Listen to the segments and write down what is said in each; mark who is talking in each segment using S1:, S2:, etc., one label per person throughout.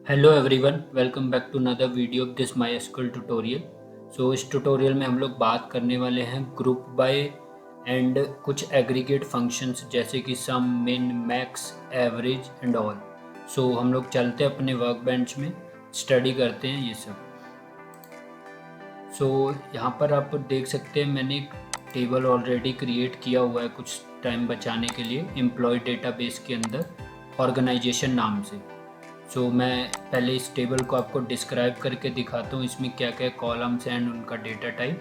S1: Hello everyone, welcome back to another video of this MySQL tutorial. इस tutorial में हम लोग बात करने वाले हैं ग्रुप बाय एंड कुछ एग्रीगेट फंक्शंस जैसे कि सम, मिन, मैक्स, एवरेज एंड ऑल। हम लोग चलते हैं अपने वर्क बेंच में, स्टडी करते हैं ये सब। यहाँ पर आप देख सकते हैं मैंने एक टेबल ऑलरेडी क्रिएट किया हुआ है कुछ टाइम बचाने के लिए एम्प्लॉय डेटाबेस के अंदर ऑर्गेनाइजेशन नाम से। मैं पहले इस टेबल को आपको डिस्क्राइब करके दिखाता हूँ इसमें क्या क्या कॉलम्स हैं एंड उनका data type.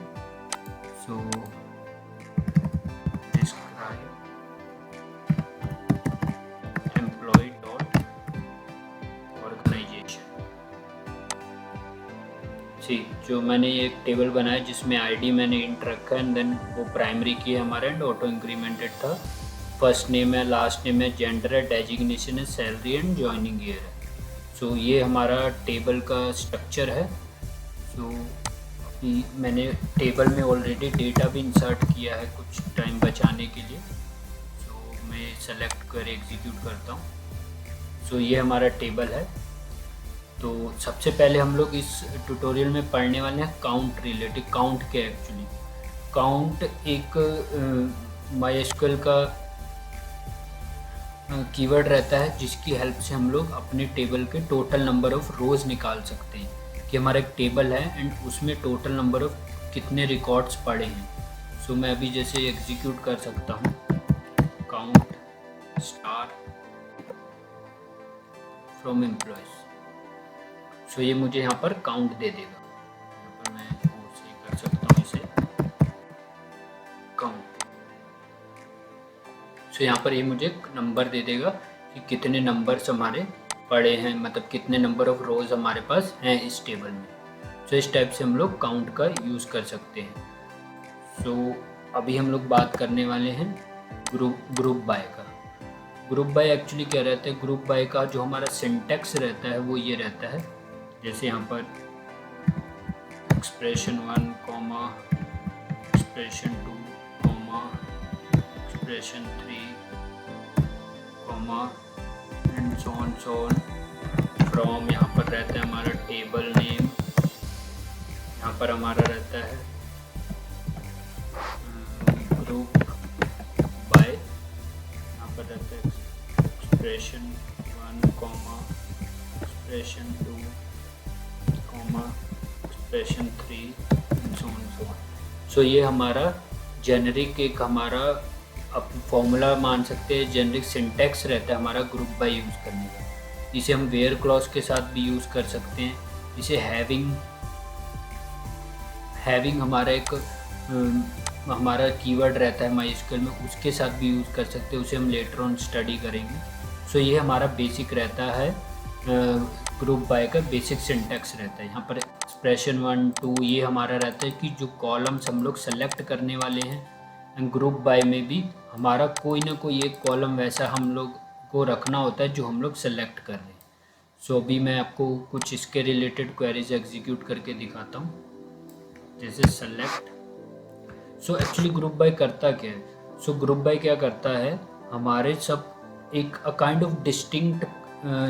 S1: Describe employee dot organization. जो मैंने ये एक टेबल बनाया जिसमें आईडी मैंने इंट रखा है एंड देन वो प्राइमरी की है हमारा एंड ऑटो इंक्रीमेंटेड था। फर्स्ट नेम है, लास्ट नेम है, जेंडर है, डेजिग्नेशन है, सैलरी एंड ज्वाइनिंग ईयर है। ये हमारा टेबल का स्ट्रक्चर है। अभी मैंने टेबल में ऑलरेडी डेटा भी इंसर्ट किया है कुछ टाइम बचाने के लिए। मैं सेलेक्ट कर एग्जीक्यूट करता हूँ। ये हमारा टेबल है। तो सबसे पहले हम लोग इस ट्यूटोरियल में पढ़ने वाले हैं काउंट रिलेटेड। काउंट क्या है एक्चुअली? काउंट एक MySQL का कीवर्ड रहता है जिसकी हेल्प से हम लोग अपने टेबल के टोटल नंबर ऑफ रोज़ निकाल सकते हैं कि हमारा एक टेबल है एंड उसमें टोटल नंबर ऑफ कितने रिकॉर्ड्स पड़े हैं। मैं अभी जैसे एग्जीक्यूट कर सकता हूँ काउंट स्टार फ्रॉम एम्प्लॉयज़। ये मुझे यहाँ पर काउंट दे देगा। यहाँ पर मैं सही कर सकता हूँ इसे काउंट। यहाँ पर ये मुझे नंबर दे देगा कि कितने नंबर्स हमारे पड़े हैं, मतलब कितने नंबर ऑफ रोज़ हमारे पास हैं इस टेबल में। इस टाइप से हम लोग काउंट का यूज़ कर सकते हैं। अभी हम लोग बात करने वाले हैं ग्रुप बाय का। ग्रुप बाय एक्चुअली क्या रहता है? ग्रुप बाय का जो हमारा सिंटैक्स रहता है वो ये रहता है, जैसे यहाँ पर expression 1, expression 2, expression 3, and so on from. यहाँ पर रहता है हमारा टेबल नेम, यहाँ पर हमारा रहता है ग्रुप बाय, यहाँ पर रहता है expression 1, expression 2, expression 3 and so on. ये हमारा जेनरिक एक हमारा अब फॉर्मूला मान सकते हैं, जेनरिक सिंटैक्स रहता है हमारा ग्रुप बाय यूज़ करने का। इसे हम वेयर क्लॉज के साथ भी यूज़ कर सकते हैं। इसे हैविंग हमारा एक हमारा कीवर्ड रहता है MySQL में, उसके साथ भी यूज़ कर सकते हैं। उसे हम लेटर ऑन स्टडी करेंगे। ये हमारा बेसिक रहता है ग्रुप बाय का बेसिक सिंटैक्स रहता है। यहाँ पर एक्सप्रेशन 1, 2 ये हमारा रहता है कि जो कॉलम्स हम लोग सेलेक्ट करने वाले हैं, एंड ग्रुप बाय में भी हमारा कोई ना कोई एक कॉलम वैसा हम लोग को रखना होता है जो हम लोग सेलेक्ट कर रहे हैं। अभी मैं आपको कुछ इसके रिलेटेड क्वेरीज एग्जीक्यूट करके दिखाता हूँ, जैसे सेलेक्ट। एक्चुअली ग्रुप बाय करता क्या है? ग्रुप बाय क्या करता है, हमारे सब एक काइंड ऑफ डिस्टिंक्ट,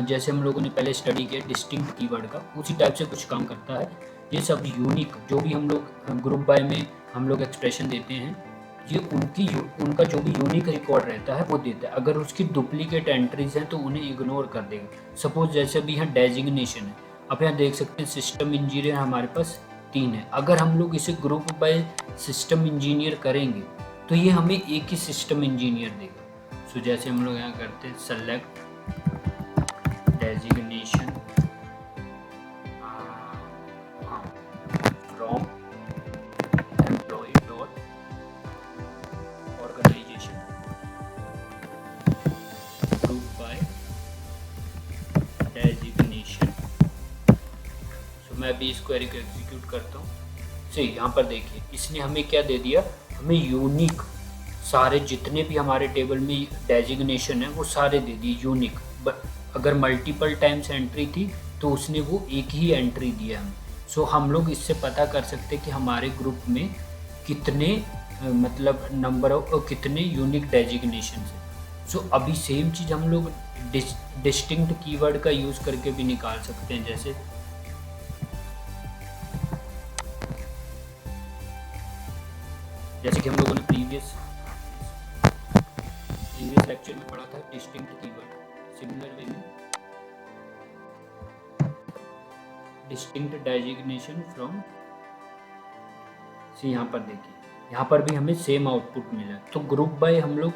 S1: जैसे हम लोगों ने पहले स्टडी किया डिस्टिंक्ट कीवर्ड का, उसी टाइप से कुछ काम करता है। ये सब यूनिक जो भी हम लोग ग्रुप बाय में हम लोग एक्सप्रेशन देते हैं, ये उनका जो भी यूनिक रिकॉर्ड रहता है वो देता है। अगर उसकी डुप्लीकेट एंट्रीज हैं तो उन्हें इग्नोर कर देगा। सपोज जैसे अभी यहाँ डेजिग्नेशन है, अब यहाँ देख सकते हैं सिस्टम इंजीनियर हमारे पास 3 है। अगर हम लोग इसे ग्रुप बाय सिस्टम इंजीनियर करेंगे तो ये हमें एक ही सिस्टम इंजीनियर देगा। जैसे हम लोग यहाँ करते हैं select designation from employee dot organisation group by designation. मैं अभी इस क्वेरी को एग्जीक्यूट करता हूँ। यहाँ पर देखिए इसने हमें क्या दे दिया, हमें यूनिक सारे जितने भी हमारे टेबल में डेजिग्नेशन है वो सारे दे दिए यूनिक। बट अगर मल्टीपल टाइम्स एंट्री थी तो उसने वो एक ही एंट्री दिया हमें। हम लोग इससे पता कर सकते कि हमारे ग्रुप में कितने मतलब नंबर ऑफ कितने यूनिक डेजिग्नेशन है। सो अभी सेम चीज़ हम लोग डिस्टिंक्ट कीवर्ड का यूज़ करके भी निकाल सकते हैं। जैसे कि हम लोगों ने प्रीवियस लेक्चर में पढ़ा था डिस्टिंक्ट कीवर्ड। सिमिलर वे में डिस्टिंक्ट डेजिग्नेशन फ्रॉम, यहाँ पर देखिए, यहाँ पर भी हमें सेम आउटपुट मिला। तो ग्रुप बाय हम लोग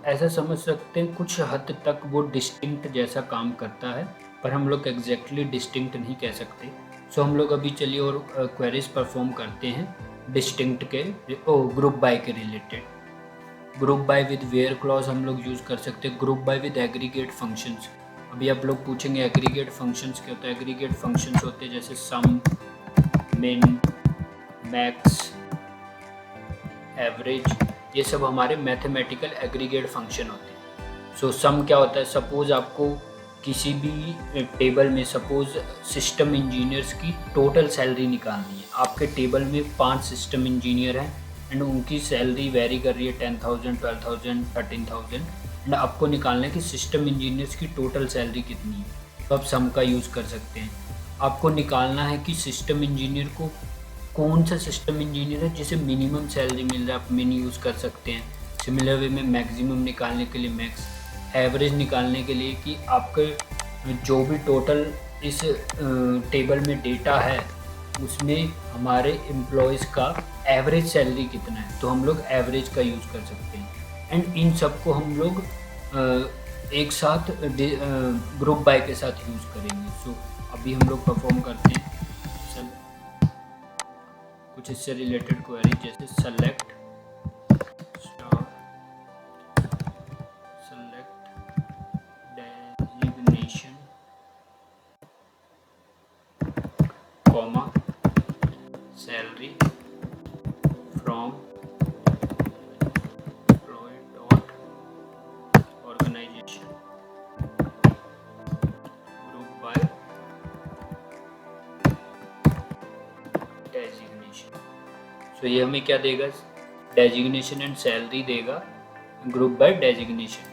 S1: ऐसा समझ सकते हैं कुछ हद तक वो डिस्टिंक्ट जैसा काम करता है, पर हम लोग एग्जैक्टली डिस्टिंक्ट नहीं कह सकते। सो हम लोग अभी चलिए और क्वेरीज परफॉर्म करते हैं डिस्टिंक्ट के ग्रुप बाय के रिलेटेड। Group by with where clause हम लोग यूज़ कर सकते हैं। Group by with aggregate functions, अभी आप लोग पूछेंगे एग्रीगेट फंक्शंस क्या होता है। एग्रीगेट फंक्शंस होते हैं जैसे सम, मिन, मैक्स, एवरेज, ये सब हमारे मैथमेटिकल एग्रीगेट फंक्शन होते हैं। सो सम क्या होता है, सपोज आपको किसी भी टेबल में, सपोज सिस्टम इंजीनियर्स की टोटल सैलरी निकालनी है। आपके टेबल में 5 सिस्टम इंजीनियर हैं एंड उनकी सैलरी वेरी कर रही है 10,000, 12,000, 13,000 एंड आपको निकालना है कि सिस्टम इंजीनियर्स की टोटल सैलरी कितनी है। तो आप सम का यूज़ कर सकते हैं। आपको निकालना है कि सिस्टम इंजीनियर को, कौन सा सिस्टम इंजीनियर है जिसे मिनिमम सैलरी मिल रहा है, आप मिन यूज़ कर सकते हैं। सिमिलर वे में मैक्सिमम निकालने के लिए मैक्स, एवरेज निकालने के लिए कि आपके जो भी टोटल इस टेबल में डेटा है उसमें हमारे एम्प्लॉयज़ का एवरेज सैलरी कितना है, तो हम लोग एवरेज का यूज़ कर सकते हैं। एंड इन सब को हम लोग एक साथ ग्रुप बाय के साथ यूज़ करेंगे। सो अभी हम लोग परफॉर्म करते हैं कुछ इससे रिलेटेड क्वेरी, जैसे select designation comma salary from employee dot organisation group by designation. So ये हमें क्या देगा, डेजिग्नेशन एंड सैलरी देगा ग्रुप बाय डेजिग्नेशन।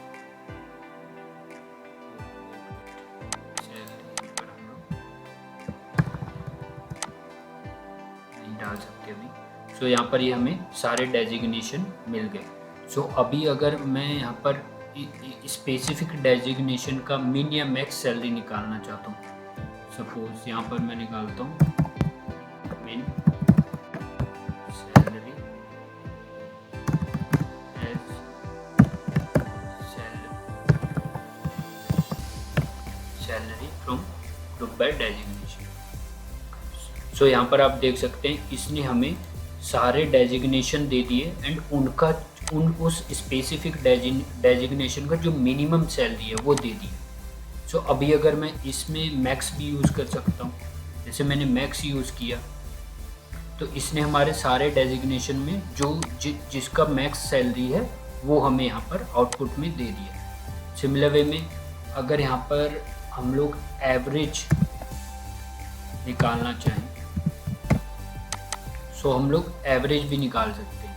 S1: डाल सकते अभी। सो यहाँ पर ये हमें सारे डेजिग्नेशन मिल गए। सो अभी अगर मैं यहाँ पर स्पेसिफिक डेजिग्नेशन का मिन या मैक्स सैलरी निकालना चाहता हूँ, सपोज यहाँ पर मैं निकालता हूँ min salary as salary from group by designation. So यहाँ पर आप देख सकते हैं इसने हमें सारे डेजिग्नेशन दे दिए एंड उस स्पेसिफिक डेजिग्नेशन का जो मिनिमम सैलरी है वो दे दी। सो अभी अगर मैं इसमें मैक्स भी यूज़ कर सकता हूँ, जैसे मैंने मैक्स यूज़ किया तो इसने हमारे सारे डेजिग्नेशन में जिसका मैक्स सैलरी है वो हमें यहाँ पर आउटपुट में दे दिया। सिमिलर वे में अगर यहाँ पर हम लोग एवरेज निकालना चाहें सो हम लोग एवरेज भी निकाल सकते हैं।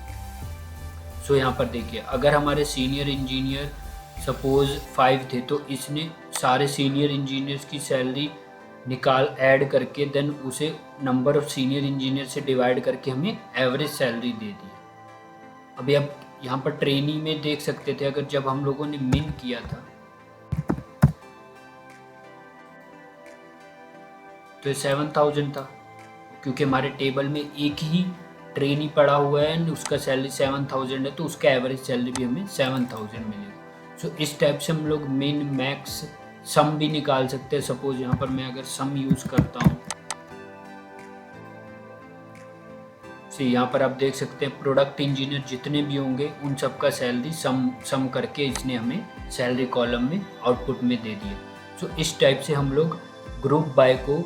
S1: सो यहाँ पर देखिए, अगर हमारे सीनियर इंजीनियर सपोज 5 थे तो इसने सारे सीनियर इंजीनियर्स की सैलरी ऐड करके देन उसे नंबर ऑफ सीनियर इंजीनियर से डिवाइड करके हमें एवरेज सैलरी दे दी। अभी आप यहाँ पर ट्रेनी में देख सकते थे, अगर जब हम लोगों ने मिन किया था तो 7,000 था, क्योंकि हमारे टेबल में एक ही ट्रेनी पड़ा हुआ है एंड उसका सैलरी 7,000 है, तो उसका एवरेज सैलरी भी हमें 7,000 मिलेगा। सो इस टाइप से हम लोग मिन, मैक्स, सम भी निकाल सकते हैं। सपोज यहाँ पर मैं अगर सम यूज़ करता हूँ, यहाँ पर आप देख सकते हैं प्रोडक्ट इंजीनियर जितने भी होंगे उन सबका सैलरी सम करके इसने हमें सैलरी कॉलम में आउटपुट में दे दिया। सो इस टाइप से हम लोग ग्रुप बाय को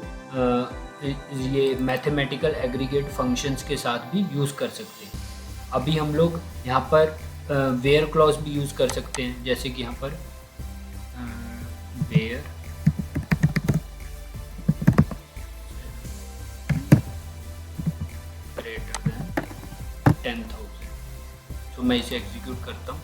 S1: ये मैथमेटिकल एग्रीगेट फंक्शंस के साथ भी यूज़ कर सकते हैं। अभी हम लोग यहाँ पर वेयर क्लॉज भी यूज़ कर सकते हैं, जैसे कि यहाँ पर वेयर ग्रेटर देन 10,000। तो मैं इसे एग्जीक्यूट करता हूँ।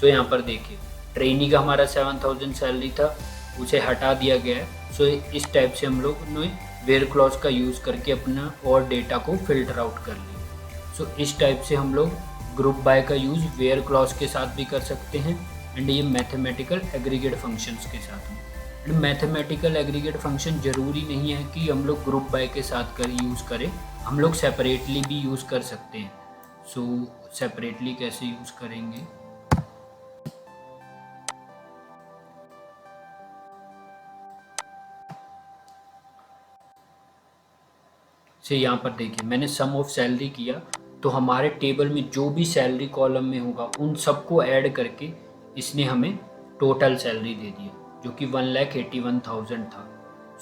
S1: सो यहाँ पर देखिए ट्रेनी का हमारा 7000 सैलरी था, उसे हटा दिया गया है। सो इस टाइप से हम लोग ने वेयर क्लॉज का यूज़ करके अपना और डेटा को फिल्टर आउट कर लिया। सो इस टाइप से हम लोग ग्रुप बाय का यूज़ वेयर क्लॉज के साथ भी कर सकते हैं एंड ये मैथमेटिकल एग्रीगेट फंक्शंस के साथ में। एंड मैथमेटिकल एग्रीगेट फंक्शन ज़रूरी नहीं है कि हम लोग ग्रुप बाय के साथ कर यूज़ करें, हम लोग सेपरेटली भी यूज़ कर सकते हैं। सो सेपरेटली कैसे यूज़ करेंगे, से यहाँ पर देखिए मैंने सम ऑफ सैलरी किया तो हमारे टेबल में जो भी सैलरी कॉलम में होगा उन सबको ऐड करके इसने हमें टोटल सैलरी दे दिया जो कि 1,81,000 था।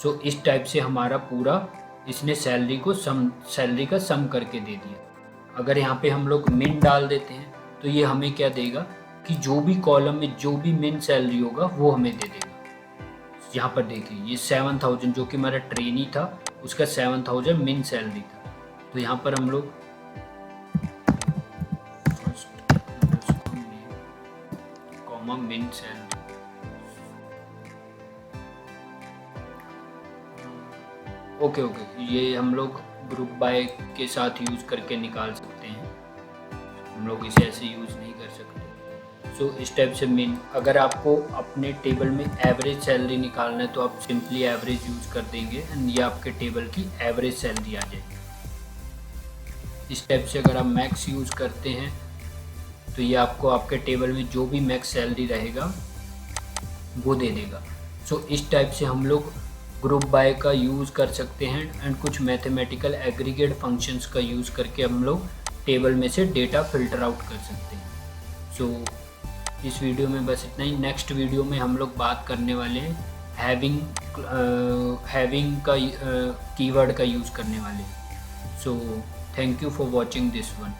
S1: सो इस टाइप से हमारा पूरा इसने सैलरी का सम करके दे दिया। अगर यहाँ पे हम लोग मिन डाल देते हैं तो ये हमें क्या देगा कि जो भी कॉलम में जो भी मिन सैलरी होगा वो हमें दे देगा। यहाँ पर देखिए ये 7,000 जो कि हमारा ट्रेनी था उसका 7,000 मिन सैलरी था। तो यहाँ पर हम लोग कॉमा मिन सैलरी, ओके ये हम लोग ग्रुप बाय के साथ यूज़ करके निकाल सकते हैं, हम लोग इसे ऐसे यूज़ नहीं कर सकते। सो इस टाइप से मिन, अगर आपको अपने टेबल में एवरेज सैलरी निकालना है तो आप सिंपली एवरेज यूज़ कर देंगे एंड ये आपके टेबल की एवरेज सैलरी आ जाएगी। इस टाइप से अगर आप मैक्स यूज़ करते हैं तो ये आपको आपके टेबल में जो भी मैक्स सैलरी रहेगा वो दे देगा। सो इस टाइप से हम लोग ग्रुप बाय का यूज़ कर सकते हैं एंड कुछ मैथमेटिकल एग्रीगेट फंक्शंस का यूज़ करके हम लोग टेबल में से डेटा फिल्टर आउट कर सकते हैं। सो इस वीडियो में बस इतना ही। नेक्स्ट वीडियो में हम लोग बात करने वाले हैं हैविंग का कीवर्ड का यूज़ करने वाले हैं। So thank you for watching this one.